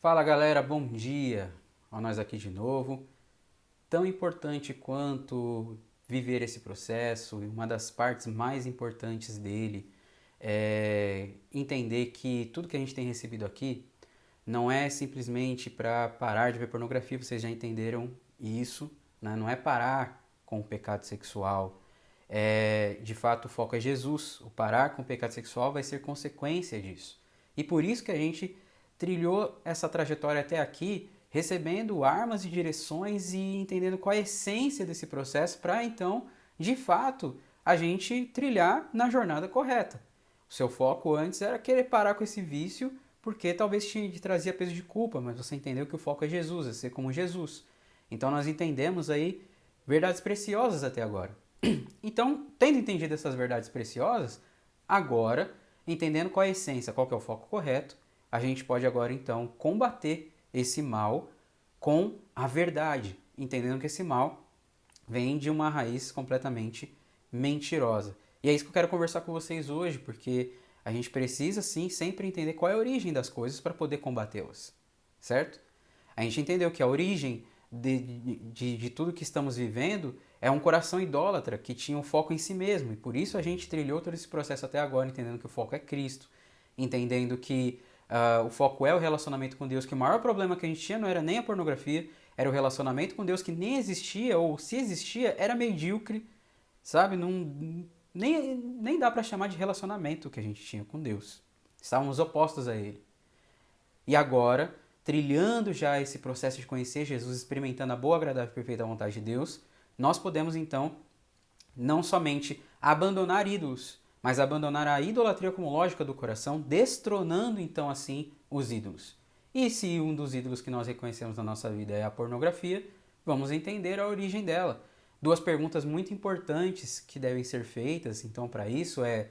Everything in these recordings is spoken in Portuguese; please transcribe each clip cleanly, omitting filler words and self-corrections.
Fala galera, bom dia! Ó, nós aqui de novo. Tão importante quanto viver esse processo, e uma das partes mais importantes dele é entender que tudo que a gente tem recebido aqui não é simplesmente para parar de ver pornografia, vocês já entenderam isso, né? Não é parar com o pecado sexual. De fato, o foco é Jesus. O parar com o pecado sexual vai ser consequência disso. E por isso que a gente trilhou essa trajetória até aqui, recebendo armas e direções e entendendo qual é a essência desse processo para então, de fato, a gente trilhar na jornada correta. O seu foco antes era querer parar com esse vício, porque talvez te trazia peso de culpa, mas você entendeu que o foco é Jesus, é ser como Jesus. Então nós entendemos aí verdades preciosas até agora. Então, tendo entendido essas verdades preciosas, agora, entendendo qual é a essência, qual que é o foco correto, a gente pode agora então combater esse mal com a verdade, entendendo que esse mal vem de uma raiz completamente mentirosa. E é isso que eu quero conversar com vocês hoje, porque a gente precisa sim sempre entender qual é a origem das coisas para poder combatê-las, certo? A gente entendeu que a origem de tudo que estamos vivendo é um coração idólatra que tinha um foco em si mesmo. E por isso a gente trilhou todo esse processo até agora, entendendo que o foco é Cristo, entendendo que o foco é o relacionamento com Deus, que o maior problema que a gente tinha não era nem a pornografia, era o relacionamento com Deus que nem existia, ou se existia, era medíocre, sabe? Não, nem dá para chamar de relacionamento o que a gente tinha com Deus. Estávamos opostos a Ele. E agora, trilhando já esse processo de conhecer Jesus, experimentando a boa, agradável e perfeita vontade de Deus, nós podemos então não somente abandonar ídolos, mas abandonar a idolatria como lógica do coração, destronando então assim os ídolos. E se um dos ídolos que nós reconhecemos na nossa vida é a pornografia, vamos entender a origem dela. Duas perguntas muito importantes que devem ser feitas, então, para isso é: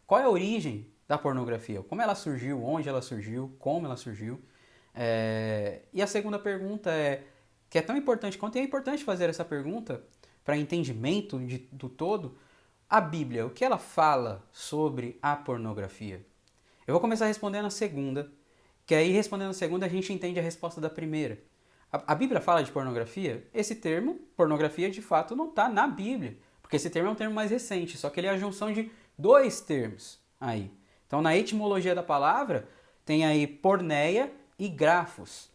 qual é a origem da pornografia? Como ela surgiu? Onde ela surgiu? Como ela surgiu? E a segunda pergunta que é tão importante quanto é importante fazer essa pergunta para entendimento do todo, a Bíblia, o que ela fala sobre a pornografia? Eu vou começar respondendo a segunda, que aí respondendo a segunda a gente entende a resposta da primeira. A Bíblia fala de pornografia? Esse termo, pornografia, de fato não está na Bíblia, porque esse termo é um termo mais recente, só que ele é a junção de dois termos aí. Então, na etimologia da palavra, tem aí porneia e grafos.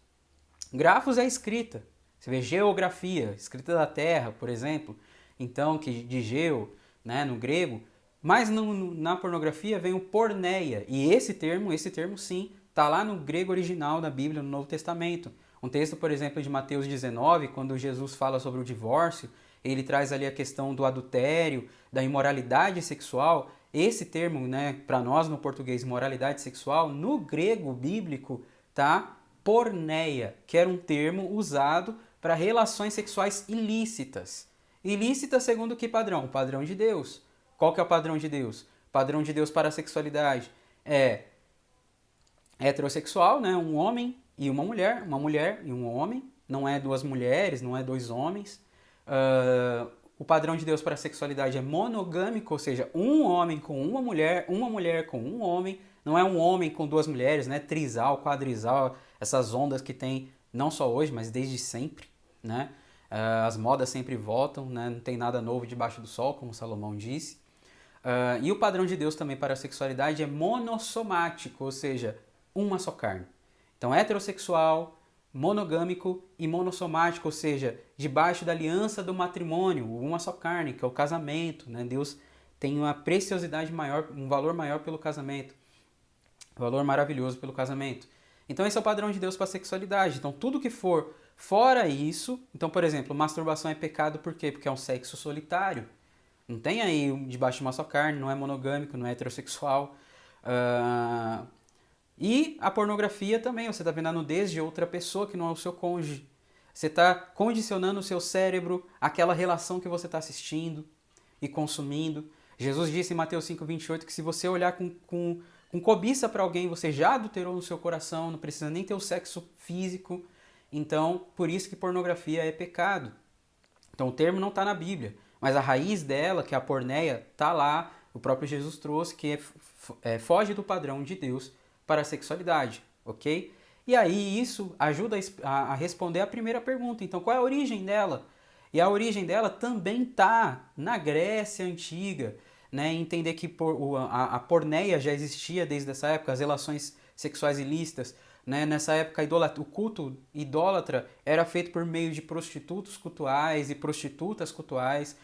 Grafos é escrita. Você vê geografia, escrita da terra, por exemplo. Então, que de geo, né, no grego. Mas na pornografia vem o porneia. E esse termo sim, está lá no grego original da Bíblia, no Novo Testamento. Um texto, por exemplo, de Mateus 19, quando Jesus fala sobre o divórcio, ele traz ali a questão do adultério, da imoralidade sexual. Esse termo, né, para nós no português, moralidade sexual, no grego bíblico, tá? Porneia, que era um termo usado para relações sexuais ilícitas. Ilícitas segundo que padrão? O padrão de Deus. Qual que é o padrão de Deus? O padrão de Deus para a sexualidade é heterossexual, né? Um homem e uma mulher e um homem. Não é duas mulheres, não é dois homens. O padrão de Deus para a sexualidade é monogâmico, ou seja, um homem com uma mulher com um homem. Não é um homem com duas mulheres, né? Trisal, quadrisal, essas ondas que tem não só hoje, mas desde sempre, né? As modas sempre voltam, né? Não tem nada novo debaixo do sol, como Salomão disse. E o padrão de Deus também para a sexualidade é monossomático, ou seja, uma só carne. Então, heterossexual, monogâmico e monossomático, ou seja, debaixo da aliança do matrimônio, uma só carne, que é o casamento, né? Deus tem uma preciosidade maior, um valor maior pelo casamento, um valor maravilhoso pelo casamento. Então esse é o padrão de Deus para a sexualidade. Então tudo que for fora isso, então por exemplo, masturbação é pecado por quê? Porque é um sexo solitário. Não tem aí debaixo de uma só carne, não é monogâmico, não é heterossexual. E a pornografia também, você está vendo a nudez de outra pessoa que não é o seu cônjuge. Você está condicionando o seu cérebro àquela relação que você está assistindo e consumindo. Jesus disse em Mateus 5,28 que se você olhar com cobiça para alguém, você já adulterou no seu coração, não precisa nem ter o sexo físico. Então, por isso que pornografia é pecado. Então, o termo não está na Bíblia, mas a raiz dela, que é a porneia, está lá. O próprio Jesus trouxe, que foge do padrão de Deus para a sexualidade, ok? E aí isso ajuda a responder a primeira pergunta. Então, qual é a origem dela? E a origem dela também está na Grécia Antiga, né? Entender que a porneia já existia desde essa época, as relações sexuais ilícitas, né? Nessa época, o culto idólatra era feito por meio de prostitutos cultuais e prostitutas cultuais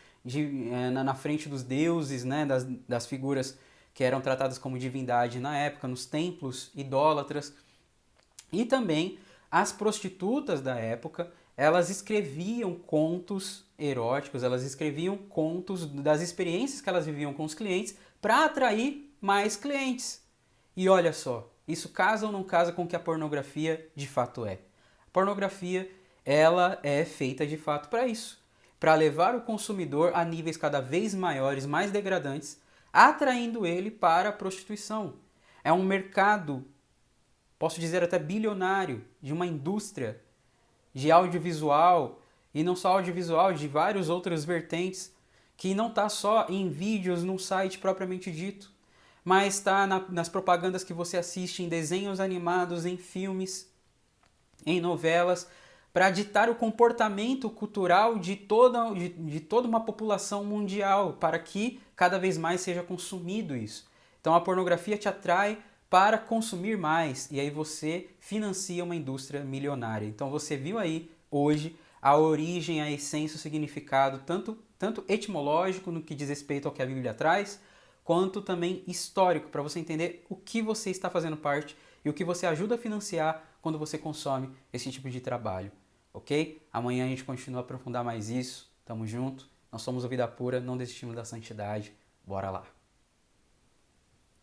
na frente dos deuses, né? Das figuras que eram tratadas como divindade na época, nos templos idólatras. E também as prostitutas da época, elas escreviam contos eróticos, elas escreviam contos das experiências que elas viviam com os clientes para atrair mais clientes. E olha só, isso casa ou não casa com o que a pornografia de fato é? A pornografia, ela é feita de fato para isso, para levar o consumidor a níveis cada vez maiores, mais degradantes, atraindo ele para a prostituição. É um mercado, posso dizer até bilionário, de uma indústria de audiovisual, e não só audiovisual, de vários outros vertentes, que não está só em vídeos num site propriamente dito, mas está nas propagandas que você assiste, em desenhos animados, em filmes, em novelas, para ditar o comportamento cultural de toda uma população mundial, para que cada vez mais seja consumido isso. Então a pornografia te atrai para consumir mais, e aí você financia uma indústria milionária. Então você viu aí hoje a origem, a essência, o significado, tanto etimológico no que diz respeito ao que a Bíblia traz, quanto também histórico, para você entender o que você está fazendo parte e o que você ajuda a financiar quando você consome esse tipo de trabalho, ok? Amanhã a gente continua a aprofundar mais isso, tamo junto, nós somos o Vida Pura, não desistimos da santidade, bora lá!